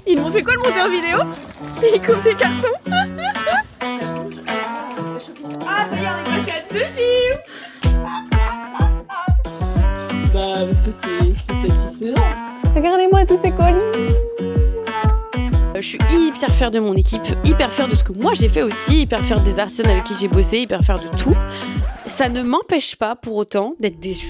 Ils m'ont fait quoi le monteur vidéo? Ils coupent des cartons. Ah ça y est, on est passé à 2 chiffres. Bah parce que c'est satisfaisant. Regardez-moi tous ces colis. Je suis hyper fière de mon équipe, hyper fière de ce que moi j'ai fait aussi, hyper fière des artisans avec qui j'ai bossé, hyper fière de tout. Ça ne m'empêche pas pour autant d'être déçue.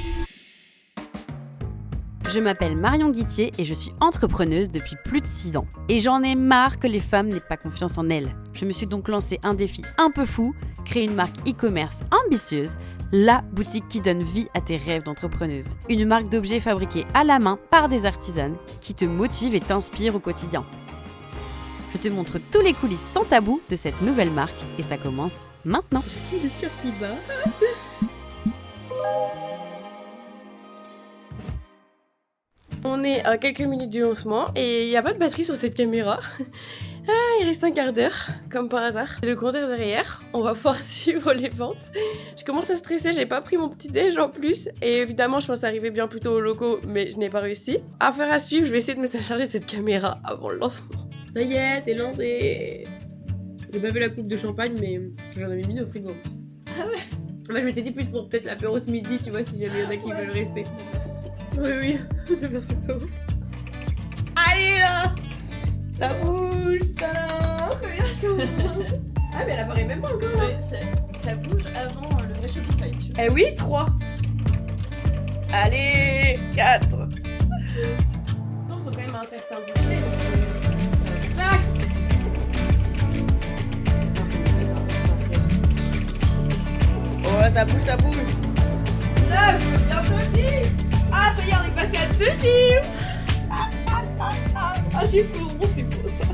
Je m'appelle Marion Guittier et je suis entrepreneuse depuis plus de 6 ans. Et j'en ai marre que les femmes n'aient pas confiance en elles. Je me suis donc lancé un défi un peu fou, créer une marque e-commerce ambitieuse, la boutique qui donne vie à tes rêves d'entrepreneuse. Une marque d'objets fabriqués à la main par des artisanes qui te motivent et t'inspirent au quotidien. Je te montre tous les coulisses sans tabou de cette nouvelle marque et ça commence maintenant. J'ai le cœur qui bat. On est à quelques minutes du lancement et il n'y a pas de batterie sur cette caméra. Ah, il reste un quart d'heure, comme par hasard. Le compteur derrière, on va pouvoir suivre les ventes. Je commence à stresser, j'ai pas pris mon petit déj en plus. Et évidemment, je pense arriver bien plus tôt au locaux, mais je n'ai pas réussi. Affaire à suivre, je vais essayer de mettre à charger cette caméra avant le lancement. Ça y est, t'es lancé. J'ai pas vu la coupe de champagne, mais j'en avais mis au frigo. Ah ouais? Bah, je m'étais dit plus pour peut-être l'apéro ce midi, tu vois, si jamais il y en a qui veulent rester. Oui, de faire cette tour. Allez là! Ça bouge! Tadam! Ah, mais elle apparaît même pas encore! Ouais, ça bouge avant le vrai Shopify, tu vois. Eh oui, 3! Allez! 4! Attends, faut quand même un certain bouger. Tac! Oh, ça bouge, ça bouge! 9! Bientôt 10! Ah, ça y est, on est passé à 2 chiffres! Ah, j'ai fait bon, c'est beau ça!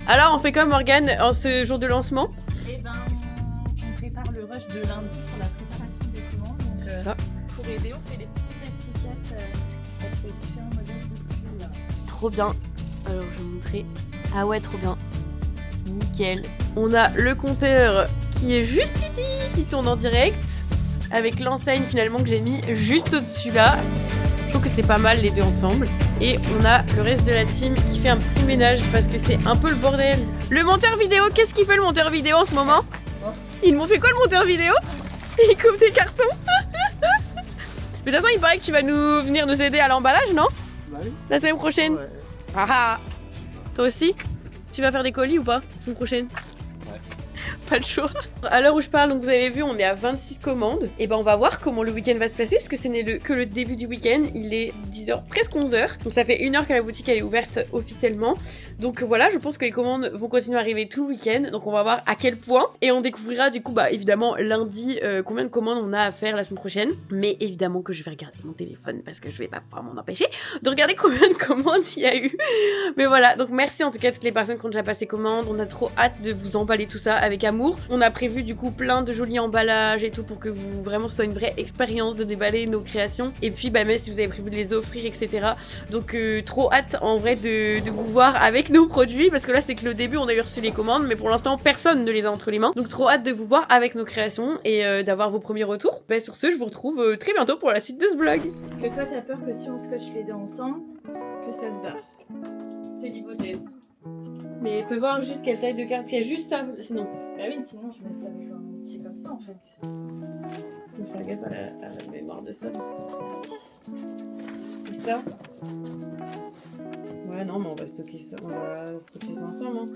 Alors, on fait comme Morgane en ce jour de lancement? Et ben, on prépare le rush de lundi pour la préparation des commandes. Donc, Ça. pour aider, on fait les petites étiquettes avec les différents modèles de pull. Trop bien. Alors, je vais vous montrer. Ah ouais, trop bien. Nickel. On a le compteur qui est juste ici, qui tourne en direct, avec l'enseigne finalement que j'ai mis juste au-dessus là. Je trouve que c'est pas mal les deux ensemble. Et on a le reste de la team qui fait un petit ménage parce que c'est un peu le bordel. Le monteur vidéo, qu'est-ce qu'il fait le monteur vidéo en ce moment? Ils m'ont fait quoi le monteur vidéo? Il coupe des cartons. Mais de toute façon, il paraît que tu vas venir nous aider à l'emballage, non? Bah oui. La semaine prochaine. Ouais. Ah ah. Toi aussi? Tu vas faire des colis ou pas la semaine prochaine? Ouais. Pas le choix. À l'heure où je parle, donc vous avez vu, on est à 26 commandes. Et ben on va voir comment le week-end va se passer parce que ce n'est que le début du week-end. Il est 10h, presque 11h. Donc ça fait 1 heure que la boutique elle est ouverte officiellement. Donc voilà, je pense que les commandes vont continuer à arriver tout le week-end. Donc on va voir à quel point. Et on découvrira du coup, bah évidemment, lundi, combien de commandes on a à faire la semaine prochaine. Mais évidemment que je vais regarder mon téléphone parce que je vais pas pouvoir m'en empêcher de regarder combien de commandes il y a eu. Mais voilà, donc merci en tout cas à toutes les personnes qui ont déjà passé commande. On a trop hâte de vous emballer tout ça avec amour. On a prévu du coup plein de jolis emballages et tout pour que vous vraiment ce soit une vraie expérience de déballer nos créations. Et puis bah même si vous avez prévu de les offrir, etc. Donc trop hâte en vrai de vous voir avec nos produits parce que là c'est que le début, on a eu reçu les commandes mais pour l'instant personne ne les a entre les mains. Donc trop hâte de vous voir avec nos créations et d'avoir vos premiers retours. Bah sur ce, je vous retrouve très bientôt pour la suite de ce vlog. Parce que toi, t'as peur que si on scotche les deux ensemble, que ça se barre. C'est l'hypothèse. Mais faut voir juste quelle taille de carte, parce qu'il y a juste ça sinon. Bah oui, sinon je mets ça dans un petit comme ça en fait. On fait gaffe à la mémoire de ça aussi. J'espère. Ouais, non, mais on va stocker ça, on va scotcher ça ensemble. Hein.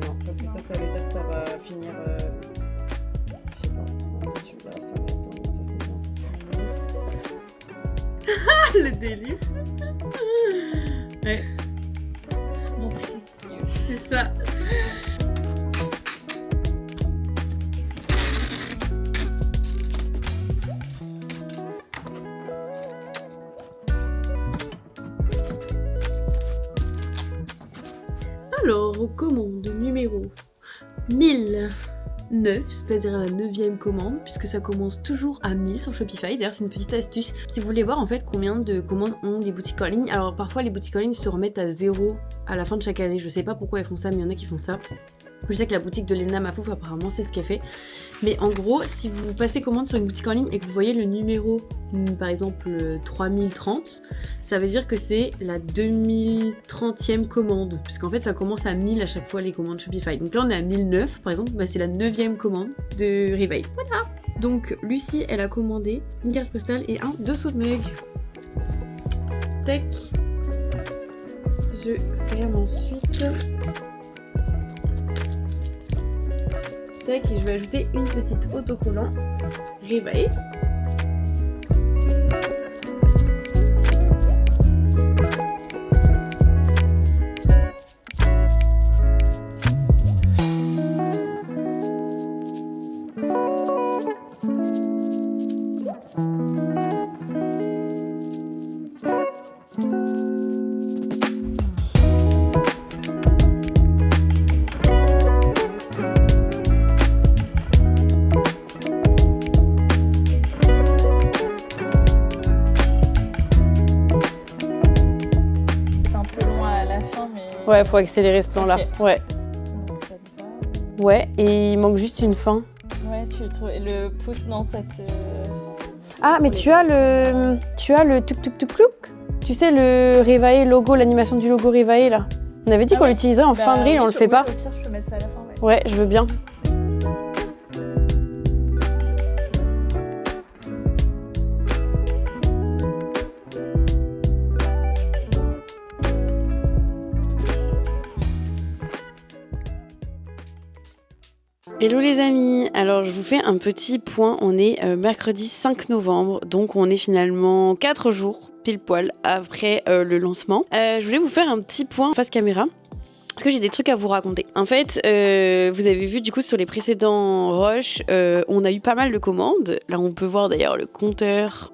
Non, parce que ça veut dire que ça va finir. Je sais pas. Non, tu vois, ça va être le délire. Ouais, Mon précieux. c'est ça. Alors, commande numéro numéro 1009, c'est-à-dire la 9e commande, puisque ça commence toujours à 1000 sur Shopify. D'ailleurs, c'est une petite astuce. Si vous voulez voir en fait combien de commandes ont les boutiques en ligne, alors parfois les boutiques en ligne se remettent à 0 à la fin de chaque année. Je sais pas pourquoi elles font ça, mais il y en a qui font ça. Je sais que la boutique de Lena Mafouf apparemment c'est ce qu'elle fait. Mais en gros, si vous passez commande sur une boutique en ligne et que vous voyez le numéro, par exemple 3030, ça veut dire que c'est la 2030e commande. Parce qu'en fait ça commence à 1000 à chaque fois les commandes Shopify. Donc là on est à 1009 par exemple, c'est la 9e commande de Réveil. Voilà. Donc Lucie elle a commandé une carte postale et un dessous de mug. Tac. Je ferme ensuite. Et je vais ajouter une petite autocollant Réveil. Ouais, faut accélérer ce plan-là. Okay. Ouais. Sinon, ça te va. Ouais, et il manque juste une fin. Ouais, tu le pouces dans cette. Ah, mais tu as le tuk tuk tuk tuk. Tu sais le Réveil logo, l'animation du logo Réveil là. On avait dit qu'on l'utiliserait en fin de reel, on le fait pas. Au pire, je peux mettre ça à la fin. Ouais, je veux bien. Hello les amis, alors je vous fais un petit point, on est mercredi 5 novembre, donc on est finalement 4 jours pile poil après le lancement. Je voulais vous faire un petit point face caméra, parce que j'ai des trucs à vous raconter. En fait, vous avez vu du coup sur les précédents rushs, on a eu pas mal de commandes, là on peut voir d'ailleurs le compteur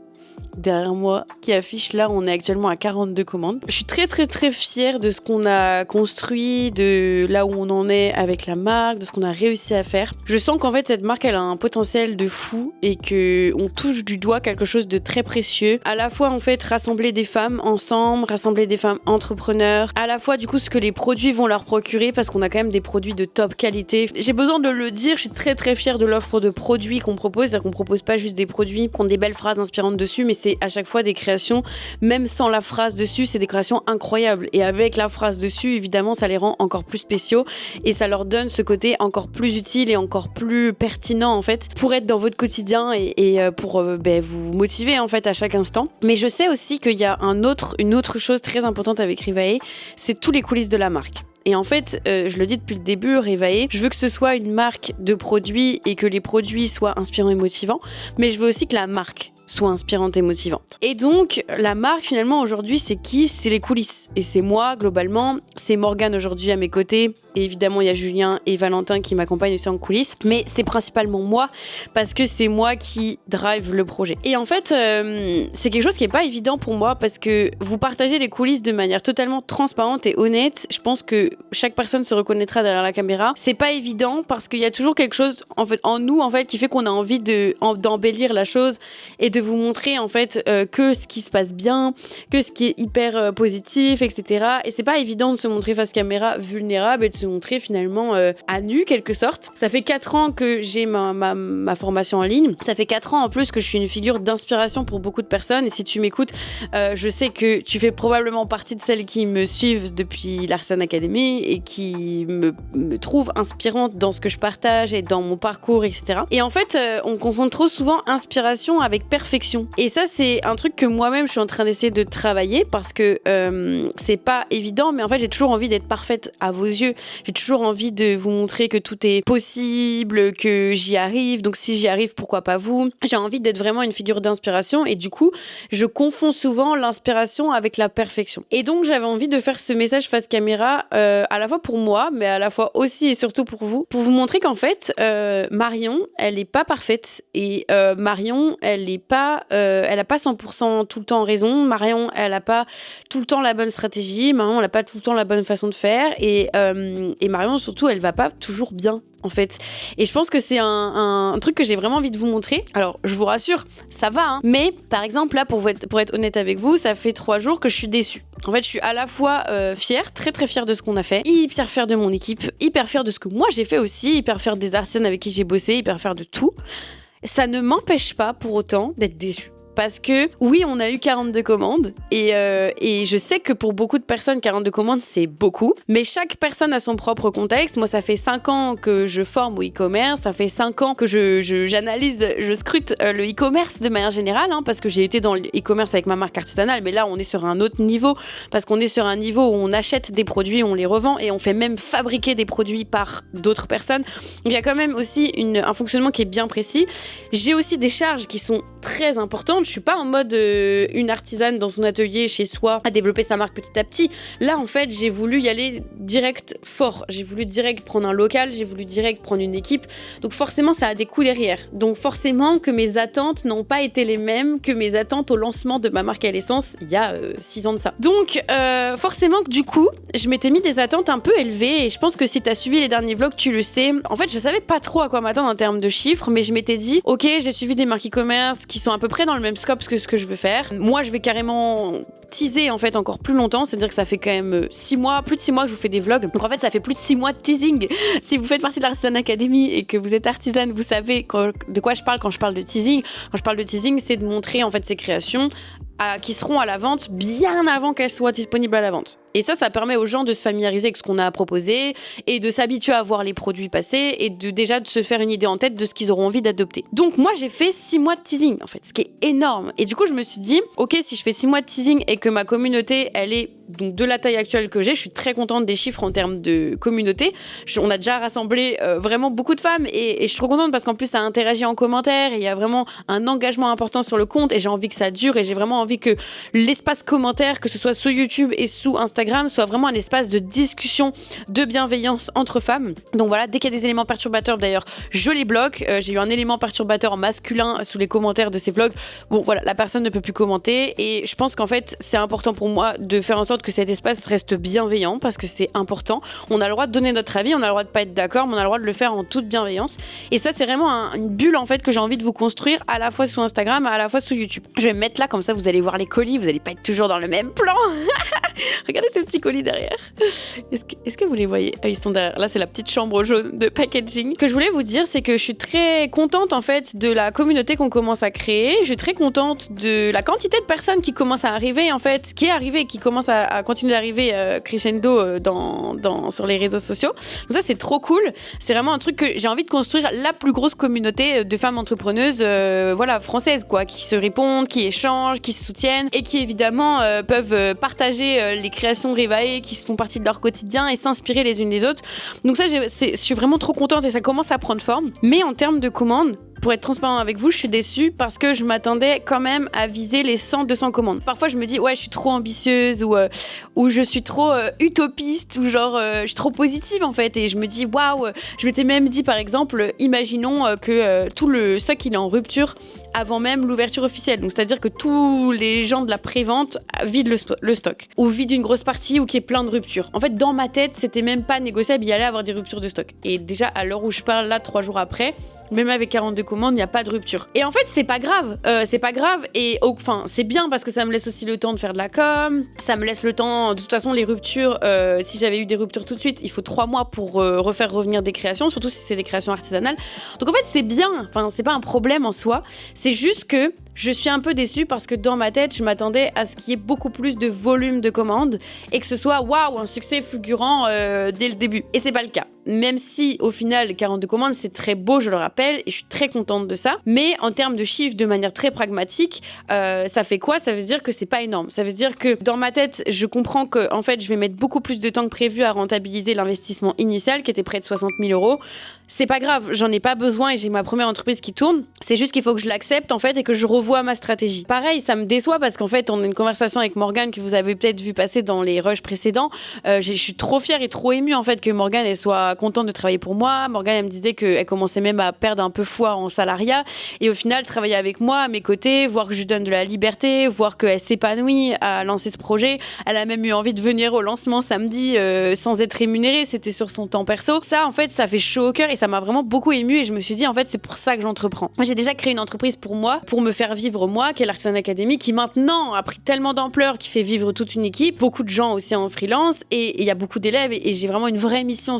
derrière moi qui affiche là, on est actuellement à 42 commandes. Je suis très fière de ce qu'on a construit, de là où on en est avec la marque, de ce qu'on a réussi à faire. Je sens qu'en fait cette marque elle a un potentiel de fou et que on touche du doigt quelque chose de très précieux. À la fois en fait rassembler des femmes ensemble, rassembler des femmes entrepreneurs, à la fois du coup ce que les produits vont leur procurer parce qu'on a quand même des produits de top qualité. J'ai besoin de le dire, je suis très fière de l'offre de produits qu'on propose, c'est-à-dire qu'on propose pas juste des produits qui ont des belles phrases inspirantes dessus, mais c'est à chaque fois des créations, même sans la phrase dessus, c'est des créations incroyables. Et avec la phrase dessus, évidemment, ça les rend encore plus spéciaux et ça leur donne ce côté encore plus utile et encore plus pertinent en fait pour être dans votre quotidien et pour vous motiver en fait à chaque instant. Mais je sais aussi qu'il y a une autre chose très importante avec Rivae, c'est tous les coulisses de la marque. Et en fait, je le dis depuis le début, Réveil, je veux que ce soit une marque de produits et que les produits soient inspirants et motivants, mais je veux aussi que la marque soit inspirante et motivante. Et donc, la marque, finalement, aujourd'hui, c'est qui ? C'est les coulisses. Et c'est moi, globalement. C'est Morgane, aujourd'hui, à mes côtés. Et évidemment, il y a Julien et Valentin qui m'accompagnent aussi en coulisses. Mais c'est principalement moi, parce que c'est moi qui drive le projet. Et en fait, c'est quelque chose qui n'est pas évident pour moi, parce que vous partagez les coulisses de manière totalement transparente et honnête. Je pense que chaque personne se reconnaîtra derrière la caméra. C'est pas évident, parce qu'il y a toujours quelque chose, en nous, qui fait qu'on a envie d'embellir la chose et de vous montrer en fait que ce qui se passe bien, que ce qui est hyper positif, etc. Et c'est pas évident de se montrer face caméra vulnérable et de se montrer finalement à nu quelque sorte. Ça fait 4 ans que j'ai ma formation en ligne. Ça fait 4 ans en plus que je suis une figure d'inspiration pour beaucoup de personnes. Et si tu m'écoutes, je sais que tu fais probablement partie de celles qui me suivent depuis l'Arsène Academy et qui me trouvent inspirante dans ce que je partage et dans mon parcours, etc. Et en fait, on confond trop souvent inspiration avec perfection. Et ça, c'est un truc que moi-même, je suis en train d'essayer de travailler parce que c'est pas évident, mais en fait, j'ai toujours envie d'être parfaite à vos yeux. J'ai toujours envie de vous montrer que tout est possible, que j'y arrive. Donc, si j'y arrive, pourquoi pas vous ? J'ai envie d'être vraiment une figure d'inspiration et du coup, je confonds souvent l'inspiration avec la perfection. Et donc, j'avais envie de faire ce message face caméra à la fois pour moi, mais à la fois aussi et surtout pour vous montrer qu'en fait, Marion, elle est pas parfaite et Marion, elle est pas pas 100% tout le temps raison. Marion, elle a pas tout le temps la bonne stratégie. Marion, elle a pas tout le temps la bonne façon de faire. Et Marion, surtout, elle va pas toujours bien, en fait. Et je pense que c'est un truc que j'ai vraiment envie de vous montrer. Alors, je vous rassure, ça va, hein. Mais, par exemple, là, pour être honnête avec vous, ça fait 3 jours que je suis déçue. En fait, je suis à la fois fière, très très fière de ce qu'on a fait, hyper fière de mon équipe, hyper fière de ce que moi j'ai fait aussi, hyper fière des artisans avec qui j'ai bossé, hyper fière de tout. Ça ne m'empêche pas pour autant d'être déçue. Parce que oui, on a eu 42 commandes et je sais que pour beaucoup de personnes, 42 commandes, c'est beaucoup. Mais chaque personne a son propre contexte. Moi, ça fait 5 ans que je forme au e-commerce. Ça fait 5 ans que j'analyse, je scrute le e-commerce de manière générale, hein, parce que j'ai été dans le e-commerce avec ma marque artisanale. Mais là, on est sur un autre niveau parce qu'on est sur un niveau où on achète des produits, on les revend et on fait même fabriquer des produits par d'autres personnes. Il y a quand même aussi un fonctionnement qui est bien précis. J'ai aussi des charges qui sont très importantes. Je suis pas en mode une artisane dans son atelier chez soi à développer sa marque petit à petit. Là, en fait, j'ai voulu y aller direct fort. J'ai voulu direct prendre un local, j'ai voulu direct prendre une équipe. Donc forcément, ça a des coûts derrière. Donc forcément que mes attentes n'ont pas été les mêmes que mes attentes au lancement de ma marque à l'essence il y a 6 ans de ça. Donc forcément que du coup, je m'étais mis des attentes un peu élevées et je pense que si t'as suivi les derniers vlogs, tu le sais. En fait, je savais pas trop à quoi m'attendre en termes de chiffres, mais je m'étais dit, ok, j'ai suivi des marques e-commerce qui sont à peu près dans le même scope que ce que je veux faire. Moi, je vais carrément teaser en fait encore plus longtemps, c'est-à-dire que ça fait quand même 6 mois, plus de 6 mois que je vous fais des vlogs. Donc en fait, ça fait plus de 6 mois de teasing. Si vous faites partie de l'Artisan Academy et que vous êtes artisane, vous savez de quoi je parle quand je parle de teasing. Quand je parle de teasing, c'est de montrer en fait ces créations qui seront à la vente bien avant qu'elles soient disponibles à la vente. Et ça permet aux gens de se familiariser avec ce qu'on a à proposer et de s'habituer à voir les produits passer et déjà de se faire une idée en tête de ce qu'ils auront envie d'adopter. Donc moi, j'ai fait 6 mois de teasing, en fait, ce qui est énorme. Et du coup, je me suis dit, ok, si je fais 6 mois de teasing et que ma communauté, elle est donc de la taille actuelle que j'ai, je suis très contente des chiffres en termes de communauté. On a déjà rassemblé vraiment beaucoup de femmes et je suis trop contente parce qu'en plus, ça interagit en commentaire et il y a vraiment un engagement important sur le compte et j'ai envie que ça dure et j'ai vraiment envie que l'espace commentaire, que ce soit sur YouTube et sous Instagram, soit vraiment un espace de discussion, de bienveillance entre femmes. Donc voilà, dès qu'il y a des éléments perturbateurs, d'ailleurs, je les bloque. J'ai eu un élément perturbateur en masculin sous les commentaires de ces vlogs. Bon voilà, la personne ne peut plus commenter et je pense qu'en fait, c'est important pour moi de faire en sorte que cet espace reste bienveillant parce que c'est important. On a le droit de donner notre avis, on a le droit de pas être d'accord, mais on a le droit de le faire en toute bienveillance. Et ça, c'est vraiment une bulle en fait que j'ai envie de vous construire à la fois sous Instagram, à la fois sous YouTube. Je vais me mettre là, comme ça vous allez voir les colis, vous allez pas être toujours dans le même plan. Regardez ces petits colis derrière. Est-ce que vous les voyez? Ils sont derrière. Là, c'est la petite chambre jaune de packaging. Ce que je voulais vous dire, c'est que je suis très contente en fait de la communauté qu'on commence à créer. Je suis très contente de la quantité de personnes qui commencent à arriver en fait, qui est arrivée, qui commence à continuer d'arriver crescendo sur les réseaux sociaux. Donc ça, c'est trop cool. C'est vraiment un truc que j'ai envie de construire, la plus grosse communauté de femmes entrepreneuses, voilà, françaises quoi, qui se répondent, qui échangent, qui se soutiennent et qui évidemment peuvent partager les créations Revae qui font partie de leur quotidien et s'inspirer les unes des autres. Donc ça, je suis vraiment trop contente et ça commence à prendre forme. Mais en termes de commandes, pour être transparent avec vous, je suis déçue parce que je m'attendais quand même à viser les 100-200 commandes. Parfois, je me dis, ouais, je suis trop ambitieuse ou je suis trop utopiste ou genre, je suis trop positive en fait. Et je me dis, waouh, je m'étais même dit, par exemple, imaginons que tout le stock, il est en rupture avant même l'ouverture officielle. Donc, c'est-à-dire que tous les gens de la prévente vident le stock ou vident une grosse partie ou qu'il y ait plein de ruptures. En fait, dans ma tête, c'était même pas négociable, il y allait avoir des ruptures de stock. Et déjà, à l'heure où je parle, là, 3 jours après, même avec 42 commandes, il n'y a pas de rupture. Et en fait, c'est pas grave. Et enfin, c'est bien parce que ça me laisse aussi le temps de faire de la com. Ça me laisse le temps. De toute façon, les ruptures, si j'avais eu des ruptures tout de suite, il faut 3 mois pour refaire revenir des créations, surtout si c'est des créations artisanales. Donc en fait, c'est bien. Enfin, c'est pas un problème en soi. C'est juste que je suis un peu déçue parce que dans ma tête, je m'attendais à ce qu'il y ait beaucoup plus de volume de commandes et que ce soit waouh, un succès fulgurant dès le début. Et c'est pas le cas. Même si au final 42 commandes c'est très beau, je le rappelle, et je suis très contente de ça, mais en termes de chiffres, de manière très pragmatique, ça fait quoi? Ça veut dire que c'est pas énorme. Ça veut dire que dans ma tête, je comprends que en fait je vais mettre beaucoup plus de temps que prévu à rentabiliser l'investissement initial qui était près de 60 000 €. C'est pas grave, j'en ai pas besoin et j'ai ma première entreprise qui tourne. C'est juste qu'il faut que je l'accepte en fait et que je revoie revois ma stratégie. Pareil, ça me déçoit parce qu'en fait, on a une conversation avec Morgane que vous avez peut-être vu passer dans les rushs précédents. Je suis trop fière et trop émue en fait que Morgane elle soit contente de travailler pour moi. Morgane elle me disait qu'elle commençait même à perdre un peu foi en salariat et au final travailler avec moi à mes côtés, voir que je lui donne de la liberté, voir qu'elle s'épanouit à lancer ce projet. Elle a même eu envie de venir au lancement samedi sans être rémunérée, c'était sur son temps perso. Ça en fait, ça fait chaud au cœur et ça m'a vraiment beaucoup émue et je me suis dit en fait c'est pour ça que j'entreprends. Moi j'ai déjà créé une entreprise pour moi, pour me faire vivre moi, qui est l'Artisan Academy, qui maintenant a pris tellement d'ampleur, qui fait vivre toute une équipe, beaucoup de gens aussi en freelance et il y a beaucoup d'élèves et j'ai vraiment une vraie mission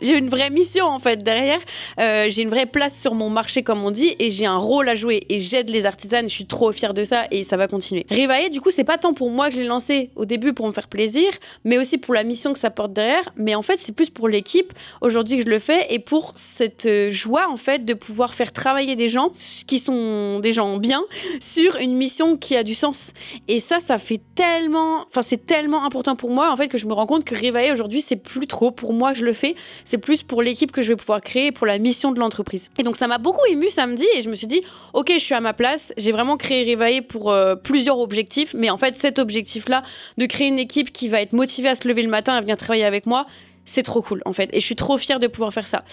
j'ai une vraie mission en fait derrière. J'ai une vraie place sur mon marché comme on dit et j'ai un rôle à jouer et j'aide les artisanes, je suis trop fière de ça et ça va continuer. Revailler du coup c'est pas tant pour moi que je l'ai lancé au début pour me faire plaisir mais aussi pour la mission que ça porte derrière, mais en fait c'est plus pour l'équipe aujourd'hui que je le fais et pour cette joie en fait de pouvoir faire travailler des gens qui sont des gens bien sur une mission qui a du sens et ça fait tellement, enfin c'est tellement important pour moi en fait que je me rends compte que Revailler aujourd'hui c'est plus trop pour moi que je le fais, c'est plus pour l'équipe que je vais pouvoir créer, pour la mission de l'entreprise. Et donc ça m'a beaucoup émue samedi et je me suis dit ok je suis à ma place, j'ai vraiment créé Revailler pour plusieurs objectifs mais en fait cet objectif là de créer une équipe qui va être motivée à se lever le matin à venir travailler avec moi, c'est trop cool en fait et je suis trop fière de pouvoir faire ça.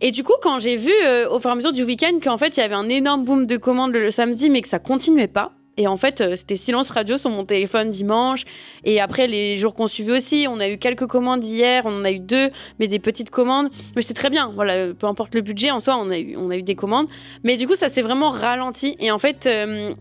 Et du coup quand j'ai vu au fur et à mesure du week-end qu'en fait il y avait un énorme boom de commandes le samedi mais que ça continuait pas. Et en fait, c'était silence radio sur mon téléphone dimanche. Et après, les jours qu'on suivait aussi, on a eu quelques commandes hier. On en a eu 2, mais des petites commandes. Mais c'était très bien. Voilà, peu importe le budget, en soi, on a eu des commandes. Mais du coup, ça s'est vraiment ralenti. Et en fait,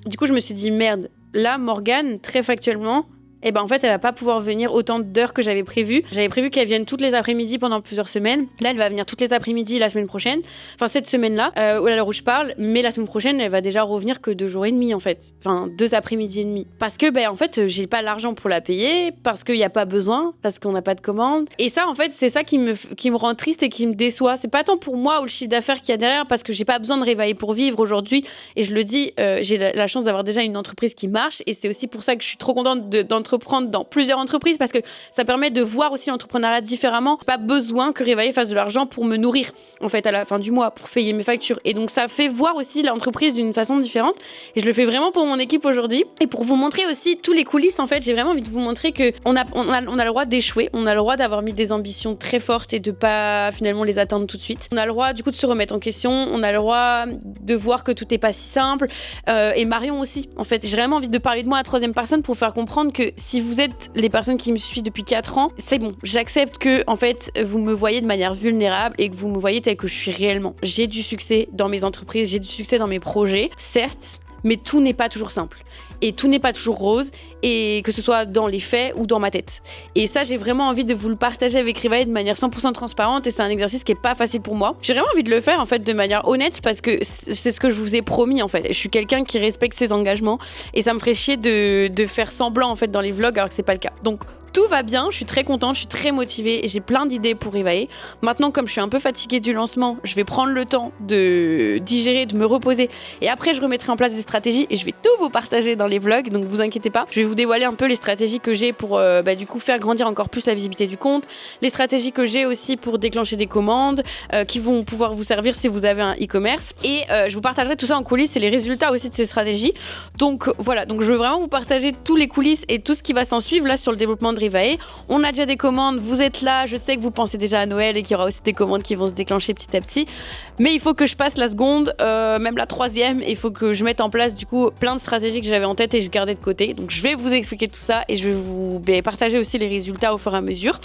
du coup, je me suis dit, merde, là, Morgane, très factuellement, et ben en fait elle va pas pouvoir venir autant d'heures que j'avais prévu. J'avais prévu qu'elle vienne toutes les après-midi pendant plusieurs semaines. Là elle va venir toutes les après-midi la semaine prochaine. Enfin cette semaine-là, à l'heure où je parle, mais la semaine prochaine elle va déjà revenir que 2 jours et demi en fait. Enfin 2 après-midi et demi. Parce que en fait j'ai pas l'argent pour la payer, parce qu'il y a pas besoin, parce qu'on n'a pas de commande. Et ça en fait c'est ça qui me rend triste et qui me déçoit. C'est pas tant pour moi ou le chiffre d'affaires qu'il y a derrière parce que j'ai pas besoin de Revailler pour vivre aujourd'hui. Et je le dis, j'ai la chance d'avoir déjà une entreprise qui marche et c'est aussi pour ça que je suis trop contente d'entreprendre dans plusieurs entreprises parce que ça permet de voir aussi l'entrepreneuriat différemment. Pas besoin que Revailler fasse de l'argent pour me nourrir en fait à la fin du mois, pour payer mes factures. Et donc ça fait voir aussi l'entreprise d'une façon différente et je le fais vraiment pour mon équipe aujourd'hui et pour vous montrer aussi tous les coulisses en fait. J'ai vraiment envie de vous montrer que on a le droit d'échouer, on a le droit d'avoir mis des ambitions très fortes et de pas finalement les atteindre tout de suite. On a le droit du coup de se remettre en question, on a le droit de voir que tout est pas si simple et Marion aussi en fait. J'ai vraiment envie de parler de moi à troisième personne pour faire comprendre que si vous êtes les personnes qui me suivent depuis 4 ans, c'est bon. J'accepte que, en fait, vous me voyez de manière vulnérable et que vous me voyez tel que je suis réellement. J'ai du succès dans mes entreprises, j'ai du succès dans mes projets, certes, mais tout n'est pas toujours simple. Et tout n'est pas toujours rose, et que ce soit dans les faits ou dans ma tête. Et ça, j'ai vraiment envie de vous le partager avec Revailler de manière 100% transparente, et c'est un exercice qui est pas facile pour moi. J'ai vraiment envie de le faire, en fait, de manière honnête, parce que c'est ce que je vous ai promis, en fait. Je suis quelqu'un qui respecte ses engagements, et ça me ferait chier de faire semblant, en fait, dans les vlogs, alors que c'est pas le cas. Donc, tout va bien, je suis très contente, je suis très motivée et j'ai plein d'idées pour Revailler. Maintenant, comme je suis un peu fatiguée du lancement, je vais prendre le temps de digérer, de me reposer et après je remettrai en place des stratégies et je vais tout vous partager dans les vlogs, donc vous inquiétez pas. Je vais vous dévoiler un peu les stratégies que j'ai pour du coup faire grandir encore plus la visibilité du compte, les stratégies que j'ai aussi pour déclencher des commandes qui vont pouvoir vous servir si vous avez un e-commerce et je vous partagerai tout ça en coulisses et les résultats aussi de ces stratégies. Donc voilà, donc je veux vraiment vous partager tous les coulisses et tout ce qui va s'en suivre là sur le développement de Revailler. On a déjà des commandes, vous êtes là, je sais que vous pensez déjà à Noël et qu'il y aura aussi des commandes qui vont se déclencher petit à petit, mais il faut que je passe la seconde, même la troisième, il faut que je mette en place du coup plein de stratégies que j'avais en tête et je gardais de côté. Donc je vais vous expliquer tout ça et je vais vous partager aussi les résultats au fur et à mesure.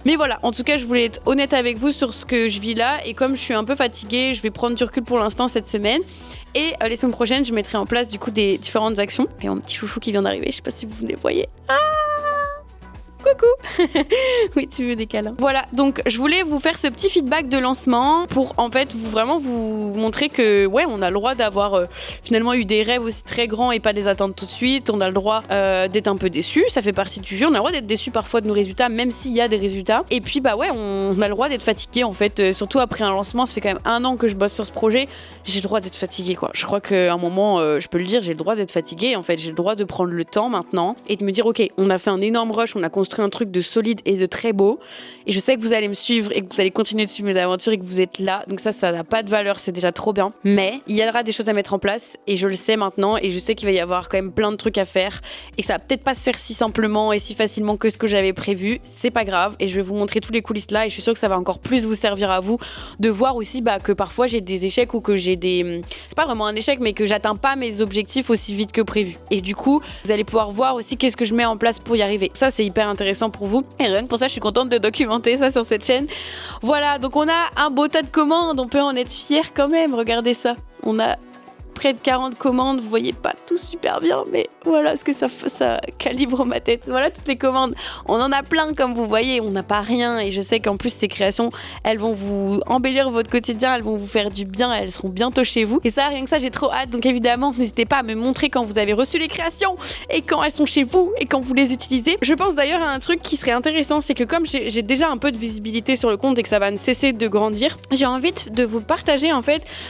Mais voilà, en tout cas, je voulais être honnête avec vous sur ce que je vis là. Et comme je suis un peu fatiguée, je vais prendre du recul pour l'instant cette semaine. Et les semaines prochaines, je mettrai en place du coup des différentes actions. Et mon petit chouchou qui vient d'arriver, je sais pas si vous les voyez. Coucou. Oui, tu veux des câlins. Voilà, donc je voulais vous faire ce petit feedback de lancement pour en fait vraiment vous montrer que ouais, on a le droit d'avoir finalement eu des rêves aussi très grands et pas les atteindre tout de suite. On a le droit d'être un peu déçu, ça fait partie du jeu. On a le droit d'être déçu parfois de nos résultats, même s'il y a des résultats. Et puis bah ouais, on a le droit d'être fatigué en fait, surtout après un lancement. Ça fait quand même 1 an que je bosse sur ce projet. J'ai le droit d'être fatigué quoi. Je crois qu'à un moment, je peux le dire, j'ai le droit d'être fatigué. En fait, j'ai le droit de prendre le temps maintenant et de me dire ok, on a fait un énorme rush, on a construit construit un truc de solide et de très beau. Et je sais que vous allez me suivre et que vous allez continuer de suivre mes aventures et que vous êtes là. Donc ça n'a pas de valeur, c'est déjà trop bien. Mais il y aura des choses à mettre en place et je le sais maintenant et je sais qu'il va y avoir quand même plein de trucs à faire et que ça va peut-être pas se faire si simplement et si facilement que ce que j'avais prévu. C'est pas grave et je vais vous montrer tous les coulisses là et je suis sûre que ça va encore plus vous servir à vous de voir aussi que parfois j'ai des échecs ou que j'ai des... C'est pas vraiment un échec mais que j'atteins pas mes objectifs aussi vite que prévu. Et du coup, vous allez pouvoir voir aussi qu'est-ce que je mets en place pour y arriver. Ça, c'est hyper intéressant pour vous. Et rien que pour ça, je suis contente de documenter ça sur cette chaîne. Voilà, donc on a un beau tas de commandes. On peut en être fier quand même. Regardez ça. On a près de 40 commandes, vous voyez pas tout super bien, mais voilà ce que ça calibre ma tête. Voilà toutes les commandes. On en a plein comme vous voyez, on n'a pas rien et je sais qu'en plus ces créations, elles vont vous embellir votre quotidien, elles vont vous faire du bien, elles seront bientôt chez vous. Et ça, rien que ça, j'ai trop hâte. Donc évidemment, n'hésitez pas à me montrer quand vous avez reçu les créations et quand elles sont chez vous et quand vous les utilisez. Je pense d'ailleurs à un truc qui serait intéressant, c'est que comme j'ai déjà un peu de visibilité sur le compte et que ça va ne cesser de grandir, j'ai envie de vous partager